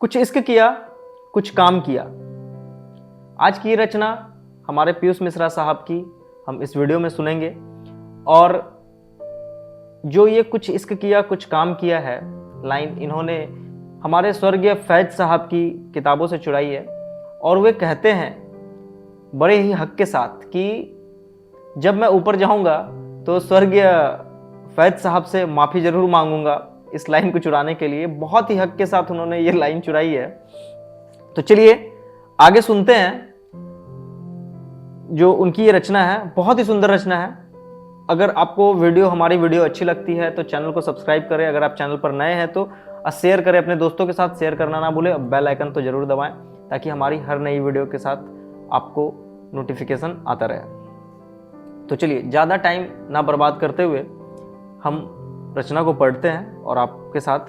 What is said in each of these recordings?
कुछ इश्क किया, कुछ काम किया। आज की रचना हमारे पीयूष मिश्रा साहब की हम इस वीडियो में सुनेंगे। और जो ये कुछ इश्क किया कुछ काम किया है लाइन इन्होंने हमारे स्वर्गीय फैज साहब की किताबों से चुराई है। और वे कहते हैं बड़े ही हक के साथ कि जब मैं ऊपर जाऊंगा तो स्वर्गीय फैज साहब से माफ़ी ज़रूर मांगूंगा इस लाइन को चुराने के लिए। बहुत ही हक के साथ उन्होंने ये लाइन चुराई है। तो चलिए आगे सुनते हैं जो उनकी ये रचना है। बहुत ही सुंदर रचना है। अगर आपको हमारी वीडियो अच्छी लगती है तो चैनल को सब्सक्राइब करें। अगर आप चैनल पर नए हैं तो शेयर करें, अपने दोस्तों के साथ शेयर करना ना भूलें। बेल आइकन तो जरूर दबाएं ताकि हमारी हर नई वीडियो के साथ आपको नोटिफिकेशन आता रहे। तो चलिए ज़्यादा टाइम ना बर्बाद करते हुए हम रचना को पढ़ते हैं और आपके साथ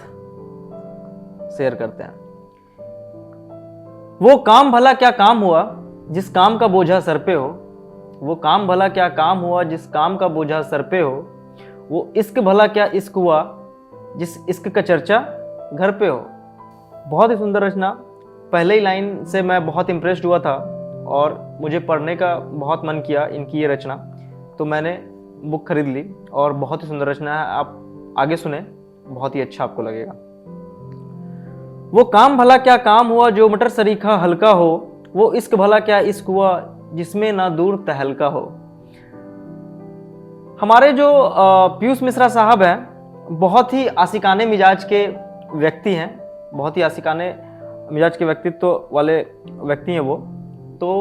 शेयर करते हैं। वो काम भला क्या काम हुआ जिस काम का बोझा सर पे हो। वो काम भला क्या काम हुआ जिस काम का बोझा सर पे हो। वो इश्क भला क्या इश्क हुआ जिस इश्क का चर्चा घर पे हो। बहुत ही सुंदर रचना। पहले ही लाइन से मैं बहुत इम्प्रेस्ड हुआ था और मुझे पढ़ने का बहुत मन किया इनकी ये रचना। तो मैंने बुक खरीद ली और बहुत ही सुंदर रचना है। आप आगे सुने, बहुत ही अच्छा आपको लगेगा। वो काम भला क्या काम हुआ जो मटर सरीखा हल्का हो। वो इश्क भला क्या इश्क हुआ जिसमें ना दूर तहलका हो। हमारे जो पीयूष मिश्रा साहब हैं बहुत ही आशिकाने मिजाज के व्यक्ति हैं। बहुत ही आशिकाने मिजाज के व्यक्तित्व वाले व्यक्ति हैं वो। तो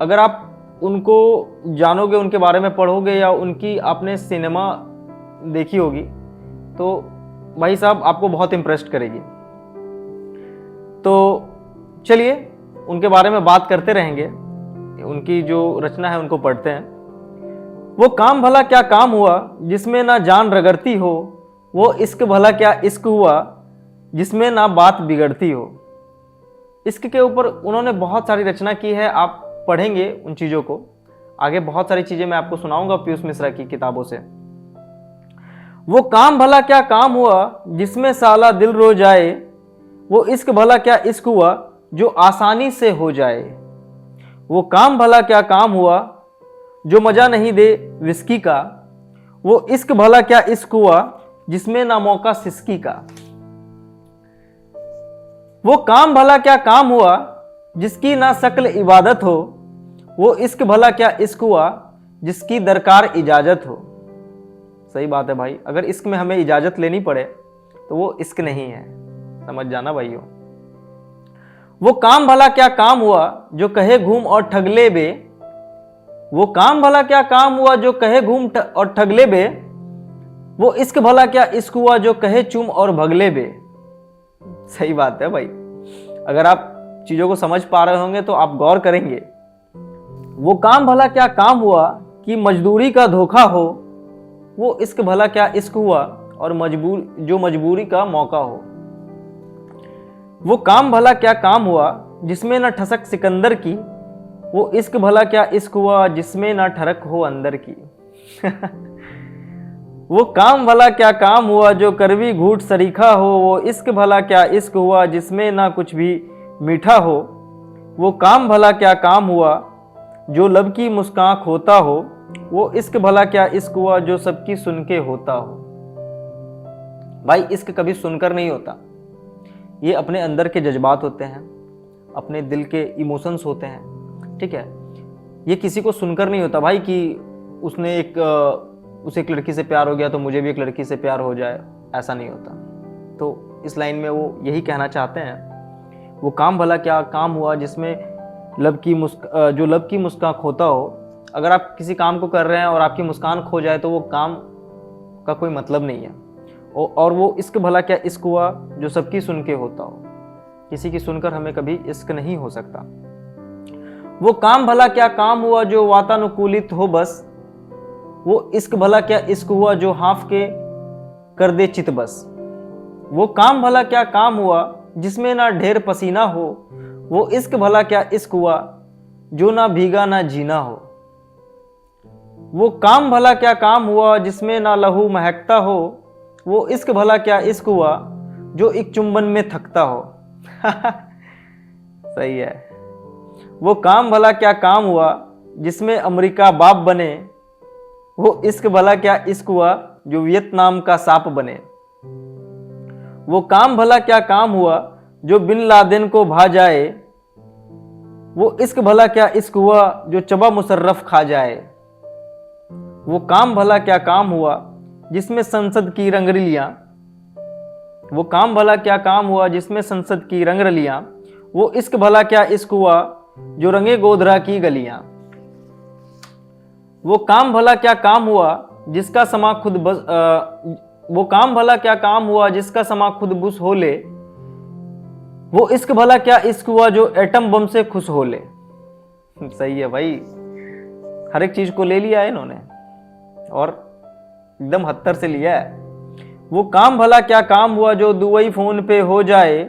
अगर आप उनको जानोगे, उनके बारे में पढ़ोगे या उनकी आपने सिनेमा देखी होगी तो भाई साहब आपको बहुत इम्प्रेस्ड करेगी। तो चलिए उनके बारे में बात करते रहेंगे। उनकी जो रचना है उनको पढ़ते हैं। वो काम भला क्या काम हुआ जिसमें ना जान रगड़ती हो। वो इश्क भला क्या इश्क हुआ जिसमें ना बात बिगड़ती हो। इश्क के ऊपर उन्होंने बहुत सारी रचना की है। आप पढ़ेंगे उन चीज़ों को। आगे बहुत सारी चीज़ें मैं आपको सुनाऊंगा पीयूष मिश्रा की किताबों से। वो काम भला क्या काम हुआ जिसमें साला दिल रो जाए। वो इश्क भला क्या इश्क हुआ जो आसानी से हो जाए। वो काम भला क्या काम हुआ जो मजा नहीं दे विस्की का। वो इश्क भला क्या इश्क हुआ जिसमें ना मौका सिसकी का। वो काम भला क्या काम हुआ जिसकी ना शक्ल इबादत हो। वो इश्क भला क्या इश्क हुआ जिसकी दरकार इजाजत हो। सही बात है भाई। अगर इश्क में हमें इजाजत लेनी पड़े तो वो इश्क नहीं है, समझ जाना भाइयों। वो काम भला क्या काम हुआ जो कहे घूम और ठग ले बे। वो काम भला क्या काम हुआ जो कहे घूम और ठग ले बे। वो इश्क भला क्या इश्क हुआ जो कहे चुम और भगले बे। सही बात है भाई। अगर आप चीजों को समझ पा रहे होंगे तो आप गौर करेंगे। वो काम भला क्या काम हुआ कि मजदूरी का धोखा हो। वो इश्क भला क्या इश्क हुआ और मजबूरी का मौका हो। वो काम भला क्या काम हुआ जिसमें ना ठसक सिकंदर की। वो इश्क भला क्या इश्क हुआ जिसमें ना ठरक हो अंदर की। वो काम भला क्या काम हुआ जो करवी घूट सरीखा हो। वो इश्क भला क्या इश्क हुआ जिसमें ना कुछ भी मीठा हो। वो काम भला क्या काम हुआ जो लब की मुस्कान खोता हो। वो इश्क भला क्या इश्क हुआ जो सबकी सुन के होता हो। भाई इश्क कभी सुनकर नहीं होता। ये अपने अंदर के जज्बात होते हैं, अपने दिल के इमोशंस होते हैं, ठीक है। ये किसी को सुनकर नहीं होता भाई कि उसे एक लड़की से प्यार हो गया तो मुझे भी एक लड़की से प्यार हो जाए, ऐसा नहीं होता। तो इस लाइन में वो यही कहना चाहते हैं। वो काम भला क्या काम हुआ जिसमें लब की मुस्कान खोता हो। अगर आप किसी काम को कर रहे हैं और आपकी मुस्कान खो जाए तो वो काम का कोई मतलब नहीं है। और वो इश्क भला क्या इश्क हुआ जो सबकी सुन के होता हो। किसी की सुनकर हमें कभी इश्क नहीं हो सकता। वो काम भला क्या काम हुआ जो वातानुकूलित हो बस। वो इश्क भला क्या इश्क हुआ जो हाफ के कर दे चित बस। वो काम भला क्या काम हुआ जिसमें ना ढेर पसीना हो। वो इश्क भला क्या इश्क हुआ जो ना भीगा ना जीना हो। वो काम भला क्या काम हुआ जिसमें ना लहू महकता हो। वो इश्क भला क्या इश्क हुआ जो एक चुंबन में थकता हो। सही है। वो काम भला क्या काम हुआ जिसमें अमेरिका बाप बने, वो इश्क भला क्या इश्क हुआ जो वियतनाम का सांप बने। वो काम भला क्या काम हुआ जो बिन लादेन को भा जाए, वो इश्क भला क्या इश्क हुआ जो चबा मुशर्रफ खा जाए। वो काम भला क्या काम हुआ जिसमें संसद की रंगरलियां, वो काम भला क्या काम हुआ जिसमें संसद की रंगरलियां, वो इश्क भला क्या इश्क हुआ जो रंगे गोधरा की गलियां। वो काम भला क्या काम हुआ जिसका समा खुद वो काम भला क्या काम हुआ जिसका समा खुद बुस हो ले, वो इश्क भला क्या इश्क हुआ जो एटम बम से खुश हो ले। सही है भाई, हर एक चीज को ले लिया है इन्होंने और एकदम हत्तर से लिया है। वो काम भला क्या काम हुआ जो दुबई फोन पे हो जाए,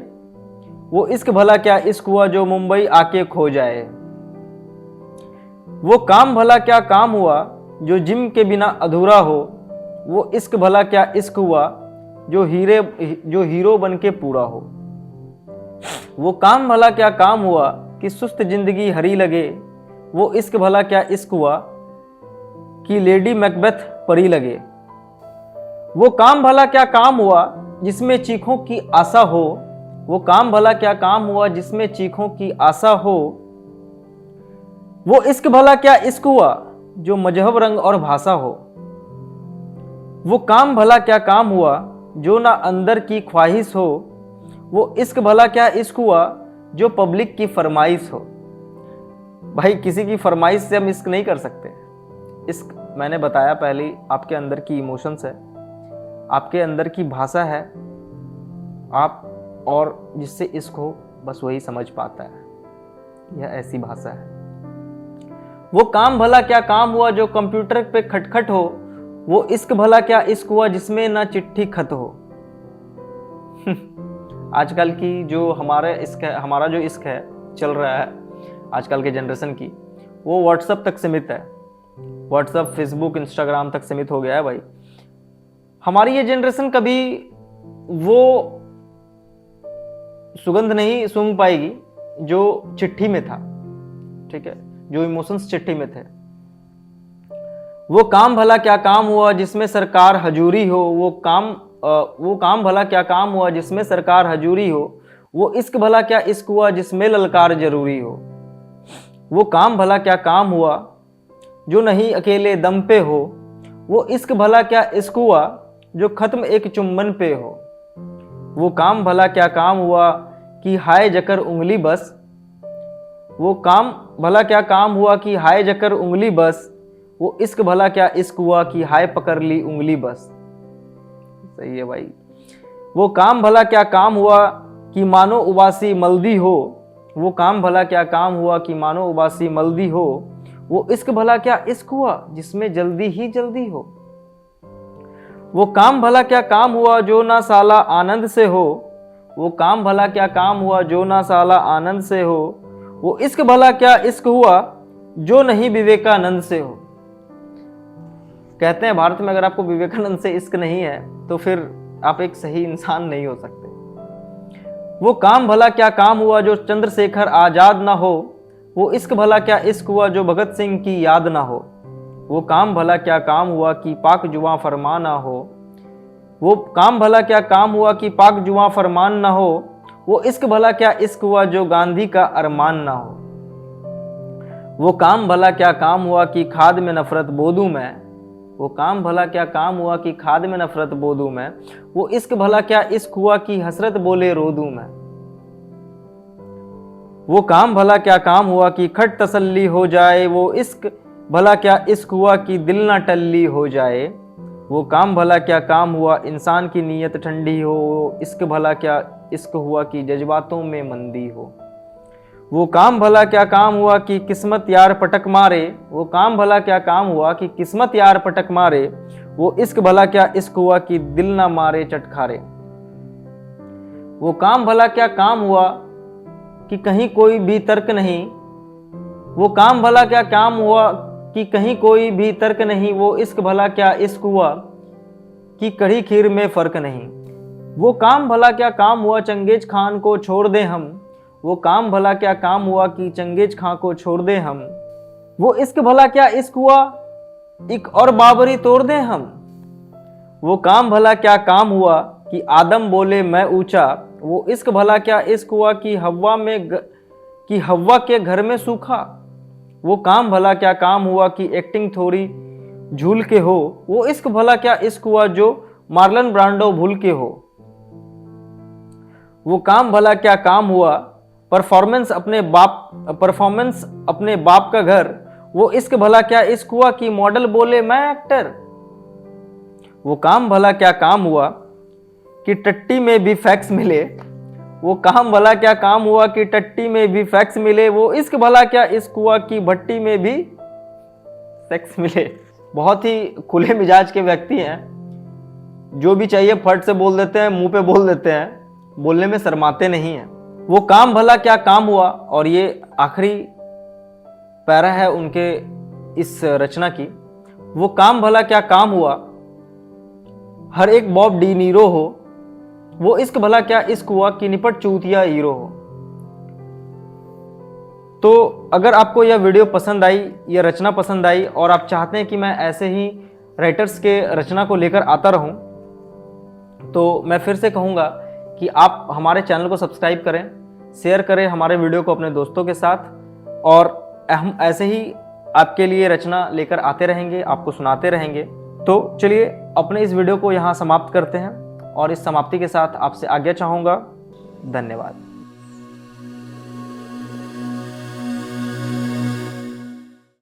वो इश्क भला क्या इश्क हुआ जो मुंबई आके खो जाए। वो काम भला क्या काम हुआ जो जिम के बिना अधूरा हो, वो इश्क भला क्या इश्क हुआ जो हीरो बन के पूरा हो। वो काम भला क्या काम हुआ कि सुस्त जिंदगी हरी लगे, वो इश्क भला क्या इश्क हुआ कि लेडी मैकबेथ परी लगे। वो काम भला क्या काम हुआ जिसमें चीखों की आशा हो, वो काम भला क्या काम हुआ जिसमें चीखों की आशा हो। वो इश्क भला क्या इश्क हुआ जो मजहब रंग और भाषा हो। वो काम भला क्या काम हुआ जो ना अंदर की ख्वाहिश हो, वो इश्क भला क्या इश्क हुआ जो पब्लिक की फरमाइश हो। भाई किसी की फरमाइश से हम इश्क नहीं कर सकते। इश्क मैंने बताया पहले आपके अंदर की इमोशंस है, आपके अंदर की भाषा है, आप और जिससे इश्क हो बस वही समझ पाता है, यह ऐसी भाषा है। वो काम भला क्या काम हुआ जो कंप्यूटर पे खटखट हो, वो इश्क भला क्या इश्क हुआ जिसमें ना चिट्ठी खत हो। आजकल की जो हमारा जो इश्क है चल रहा है आजकल के जनरेशन की, वो व्हाट्सएप तक सीमित है। व्हाट्सएप, फेसबुक, इंस्टाग्राम तक सीमित हो गया है भाई। हमारी ये जनरेशन कभी वो सुगंध नहीं सूंघ पाएगी जो चिट्ठी में था, ठीक है, जो इमोशंस चिट्ठी में थे। वो काम भला क्या काम हुआ जिसमें सरकार हजूरी हो, वो काम भला क्या काम हुआ जिसमें सरकार हजूरी हो, वो इश्क भला क्या इश्क हुआ जिसमें ललकार जरूरी हो। वो काम भला क्या काम हुआ जो नहीं अकेले दम पे हो, वो इश्क भला क्या इश्क हुआ जो खत्म एक चुम्बन पे हो। वो काम भला क्या काम हुआ कि हाय जकर उंगली बस, वो काम भला क्या काम हुआ कि हाय जकर उंगली बस, वो इश्क भला क्या इश्क हुआ कि हाय पकड़ ली उंगली बस। सही है भाई। वो काम भला क्या काम हुआ कि मानो उबासी मल्दी हो, वो काम भला क्या काम हुआ कि मानो उबासी मल्दी हो, वो इश्क भला क्या इश्क हुआ जिसमें जल्दी ही जल्दी हो। वो काम भला क्या काम हुआ जो ना साला आनंद से हो, वो काम भला क्या काम हुआ जो ना साला आनंद से हो, वो इश्क भला क्या इश्क हुआ जो नहीं विवेकानंद से हो। कहते हैं भारत में अगर आपको विवेकानंद से इश्क नहीं है तो फिर आप एक सही इंसान नहीं हो सकते। वो काम भला क्या काम हुआ जो चंद्रशेखर आजाद ना हो, वो इश्क भला क्या इश्क हुआ जो भगत सिंह की याद ना हो। वो काम भला क्या काम हुआ कि पाक जुआ फरमान ना हो, वो काम भला क्या काम हुआ कि पाक जुआ फरमान ना हो, वो इश्क भला क्या इश्क हुआ जो गांधी का अरमान ना हो। वो काम भला क्या काम हुआ कि खाद में नफरत बो दूं मैं, वो काम भला क्या काम हुआ कि खाद में नफरत बो दूं मैं, वो इश्क भला क्या इश्क हुआ कि हसरत बोले रो दूं मैं। वो काम भला क्या काम हुआ कि खट तसल्ली हो जाए, वो इश्क भला क्या इश्क हुआ कि दिल ना टल्ली हो जाए। वो काम भला क्या काम हुआ इंसान की नीयत ठंडी हो, वो इश्क भला क्या इश्क हुआ कि जज्बातों में मंदी हो। वो काम भला क्या काम हुआ कि किस्मत यार पटक मारे, वो काम भला क्या काम हुआ कि किस्मत यार पटक मारे, वो इश्क भला क्या इश्क हुआ कि दिल ना मारे चटखारे। वो काम भला क्या काम हुआ कि कहीं कोई भी तर्क नहीं, वो काम भला क्या काम हुआ कि कहीं कोई भी तर्क नहीं, वो इश्क भला क्या इश्क हुआ कि कढ़ी खीर में फर्क नहीं। वो काम भला क्या काम हुआ चंगेज खान को छोड़ दें हम, वो काम भला क्या काम हुआ कि चंगेज खान को छोड़ दें हम, वो इश्क भला क्या इश्क हुआ एक और बाबरी तोड़ दें हम, वो काम भला क्या काम हुआ कि आदम बोले मैं ऊंचा, वो इश्क भला क्या इश्क हुआ कि हव्वा के घर में सूखा, वो काम भला क्या काम हुआ कि एक्टिंग थोड़ी झूल के हो, वो इश्क भला क्या इश्क हुआ जो मार्लन ब्रांडो भूल के हो, वो काम भला क्या काम हुआ परफॉर्मेंस अपने बाप का घर, वो इश्क भला क्या इश्क हुआ कि मॉडल बोले मैं एक्टर, वो काम भला क्या काम हुआ कि टट्टी में भी फैक्स मिले, वो काम भला क्या काम हुआ कि टट्टी में भी फैक्स मिले, वो इश्क भला क्या इश्क हुआ कि भट्टी में भी सेक्स मिले। बहुत ही खुले मिजाज के व्यक्ति हैं, जो भी चाहिए फट से बोल देते हैं, मुंह पे बोल देते हैं, बोलने में शर्माते नहीं हैं। वो काम भला क्या काम हुआ, और ये आखिरी पैरा है उनके इस रचना की। वो काम भला क्या काम हुआ हर एक बॉब डी नीरो हो, वो इश्क भला क्या इश्क हुआ कि निपट चूतिया हीरो हो। तो अगर आपको यह वीडियो पसंद आई, यह रचना पसंद आई और आप चाहते हैं कि मैं ऐसे ही राइटर्स के रचना को लेकर आता रहूं, तो मैं फिर से कहूँगा कि आप हमारे चैनल को सब्सक्राइब करें, शेयर करें हमारे वीडियो को अपने दोस्तों के साथ, और हम ऐसे ही आपके लिए रचना लेकर आते रहेंगे, आपको सुनाते रहेंगे। तो चलिए अपने इस वीडियो को यहाँ समाप्त करते हैं, और इस समाप्ति के साथ आपसे आज्ञा चाहूँगा। धन्यवाद।